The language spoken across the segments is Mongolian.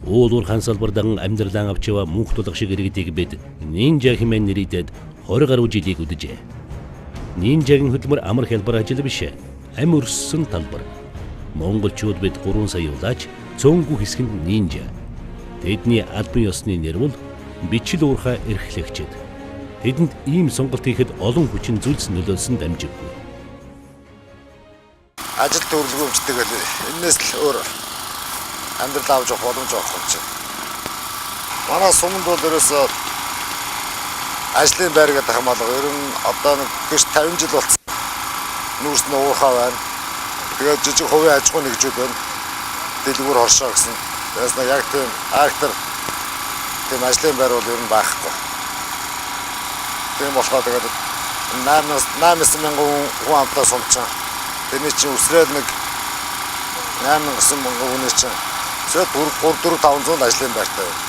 уулуур хан салбардан амьдралаа авч яваа мөнх тулах шиг иргэдийг бид нинжа хэмээн нэрийдэд 20 гаруй жилийг үдэжээ. Нинжагийн хөдөлмөр амар хялбар ажил биш. Ам өрссөн талбар. Монголчууд бид 3 сая улаач цөөнгүй хэсгэнд нинжа. Тэдний албан ёсны нэр бол бичил уурхай эрхлэгчид. Тэдэнд ийм сонголт хийхэд олон хүчин зүйлс нөлөөлсөн дамжиггүй. Ажил төрөлгөөмжтэй гэл энэс л өөр амьдрал авч явах боломж авах юм чинь. Манай суманд бол ерөөсөө ажлын байр гэдэг хамаалга ер нь одоо нэг 50 жил болсон. Нүүрс нь уурхай байна. Тэгээд жижиг хувийн аж ахуй нэгжүүд байна. Дэлгүүр хоршоо гэсэн. Тэгээс нэг яг тийм актер тийм ажлын байр бол ер нь байхгүй. Тийм болохоор тэгээд 8-9 хүн амтаа сумчаа. Тэний чинь үсрээл нэг 8-9 мянган хүний чинь зөв 3-4-500 ажлын байртай байна.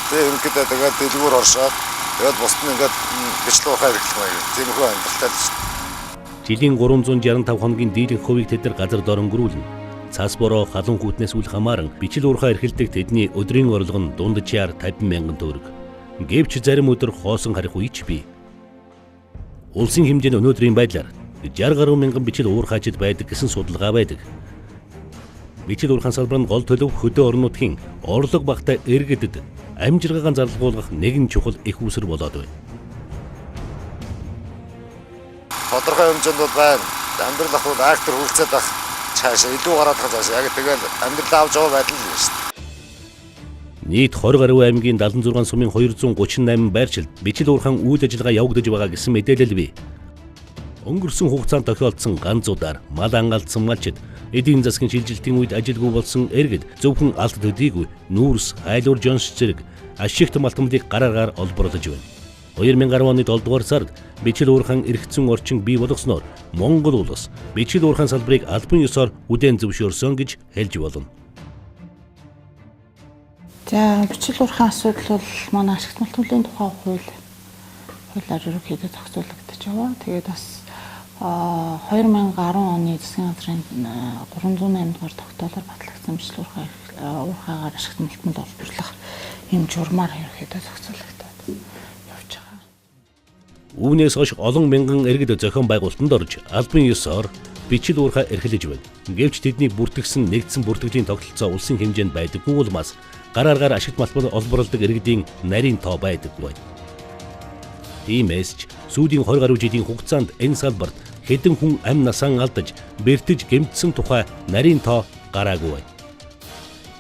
Тэгээ ерөнхийдөө тэгээд дэлгүүр оршоод тэгээд бусд нь ингээд бичлэг ухаан хэрэглэх маяг. Тиймэрхүү амьдралтай л шүү. Жилийн 365 хоногийн дийлэнх хувийг тэд нар газар дор өнгөрүүлнэ. Цас бороо халуун хүүтнээс үл хамааран бичил уурхай эрхэлдэг тэдний өдрийн орлого нь дунджаар 50 мянган төгрөг. Гэвч зарим өдөр хоосон харих үе ч бий. Улсын хэмжээний өнөөдрийн байдлаар 60 гаруй мянган бичил уурхайчид байдаг гэсэн судалгаа байдаг. Бичил уурхайн салбарт гол төлөв хөдөө орон нутгийн орлого багтаа иргэдэд амжиргаан зарлуулах нэгэн чухал их үүсэр болоод байна. Тодорхой хэмжээнд бол байна. Амьдрал ах бол актер хүлцээд ах цаашаа илүү гараад байгаа цаашаа яг тэгэл амьдрал авч байгаа байдал л шүү дээ. Нийт 20 гаруй аймгийн 76 сумын 238 байршилд бичил уурхайн үйл ажиллагаа явагдаж байгаа гэсэн мэдээлэл бий. Өнгөрсөн хугацаанд тохиолдсон ганцуудаар мал ангаалцсан малчид эдийн засгийн шилжилтийн үед ажилгүй болсон иргэд зөвхөн алт төдийгүй нүүрс, хайлуур жонс зэрэг ашигт малтмуудыг гараагаар олборлож байна. 2010 оны 7 дугаар сард бичил уурхайн эргэцэн орчин бий болгосноор Монгол улс бичил уурхайн салбарыг албан ёсоор үдээн зөвшөөрсөн гэж хэлж болно. За бичил уурхайн асуудал бол манай ашигт малтмуудын тухай хуулиар ерөнхийдөө зохицуулагдаж байгаа. Тэгээд бас 2010 оны засгийн газрын 308 дугаар тогтоолоор батлагдсан бичил уурхайгаар ашигт малтмууд олборлох юм журмаар ерөнхийдөө зохицуулагдаад явж байгаа. Үүнээс хойш олон мянган иргэд зохион байгуулалтанд орж албан ёсоор бичил уурхай эрхлэж байна. Гэвч тэдний бүртгэгдсэн нэгдсэн бүртгэлийн тогтолцоо улсын хэмжээнд байдаггүй улмаас гарааргаар ашигт малтмууд олборлдог иргэдийн нарийн тоо байдаггүй. Тиймээс ч сүүлийн 20 гаруй жилийн хугацаанд энэ салбарт хэдэн хүн амь насаа алдаж бэртэж гэмтсэн тухай нарийн тоо гараагүй байна.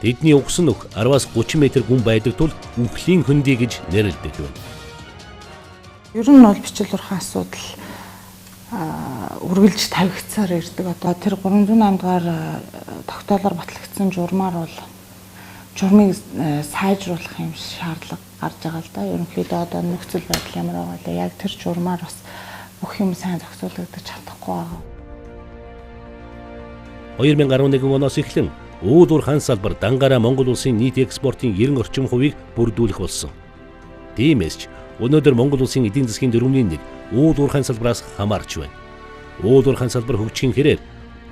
Тэдний угсан нөх 10-аас 30 м гүн байдаг тул үхлийн хөндий гэж нэрлэдэг байна. Ер нь бол бичил уурхайн асуудал үргэлж тавигдсаар ирдэг. Одоо тэр 308 дугаар тогтоолоор батлагдсан журмаар бол журмыг сайжруулах юм шаардлага гарч байгаа л да. Ерөнхийдөө одоо нөхцөл байдал ямар байгаа вэ? Яг тэр журмаар бас бүх юм сайн зохицуулагдаж чадахгүй байгаа. 2011 оноос эхлэн уулуур хан салбар дангаараа Монгол улсын нийт экспортын 90 орчим хувийг бүрдүүлэх болсон. Тиймээс ч өнөөдөр Монгол улсын эдийн засгийн 4/1 уулуур хан салбараас хамаарч байна. Уулуур хан салбар хөгжихийн хэрээр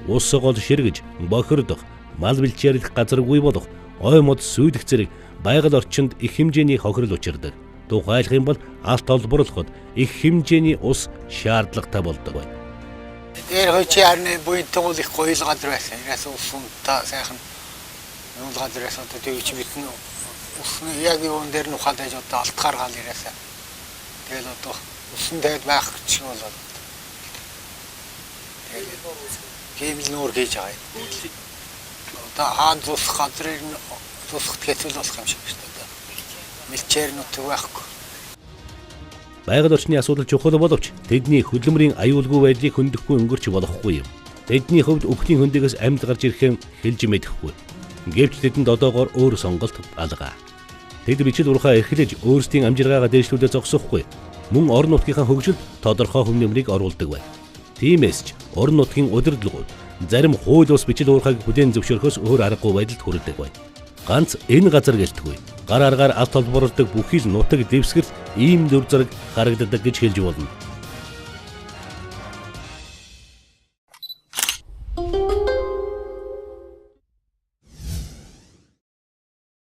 ус гол ширгэж, бохирдох, мал бэлчээрэх газаргүй болох, ой мод сүйдэх зэрэг байгаль орчинд их хэмжээний хохирол учирдаг. Тухайлах юм бол алт олборлоход их хэмжээний ус шаардлагатай болдог байна. Дээр хойч яарны буйнтгол их гоё л газар байсан. Яасан усунтаа сайхан юм газар байсан. Тэгээд чи битэн усны яг юун дээр нь ухаалж одоо алт гаргаал ирээсаа. Тэгэл одоо усан тэгээд байх гэж болоод. Тэгээд нүүр гэж байгаа юм. Одоо хаан зус газрыг зусгах хэцүү болох юм шиг шүү дээ. Мэлчээр нутг байхгүй. Байгаль орчны асуудал чухал боловч тэдний хөдөлмөрийн аюулгүй байдлыг хөндөхгүй өнгөрч болохгүй юм. Тэдний хувьд үхлийн хөндөгөөс амьд гарч ирэхэн хэлж мэдэхгүй. Гэвч тэдэнд одоогоор өөр сонголт алгаа. Тэд бичил уурхай эрхлэж өөрсдийн амжиргаагаа дээшлүүлээ зогсохгүй. Мөн орон нутгийнхаа хөгжилд тодорхой хөв нэмрийг оруулдаг байна. Тиймээс ч орон нутгийн удирдлагууд зарим хууль ус бичил уурхайг бүтээн зөвшөөрөхөөс өөр аргагүй байдалд хүрдэг байна. Ганц энэ газар гэлтгүй. Гарааргаар алт олборлдог бүхий л нутаг дэвсгэр ийм дүр зэрэг харагддаг гэж хэлж болно.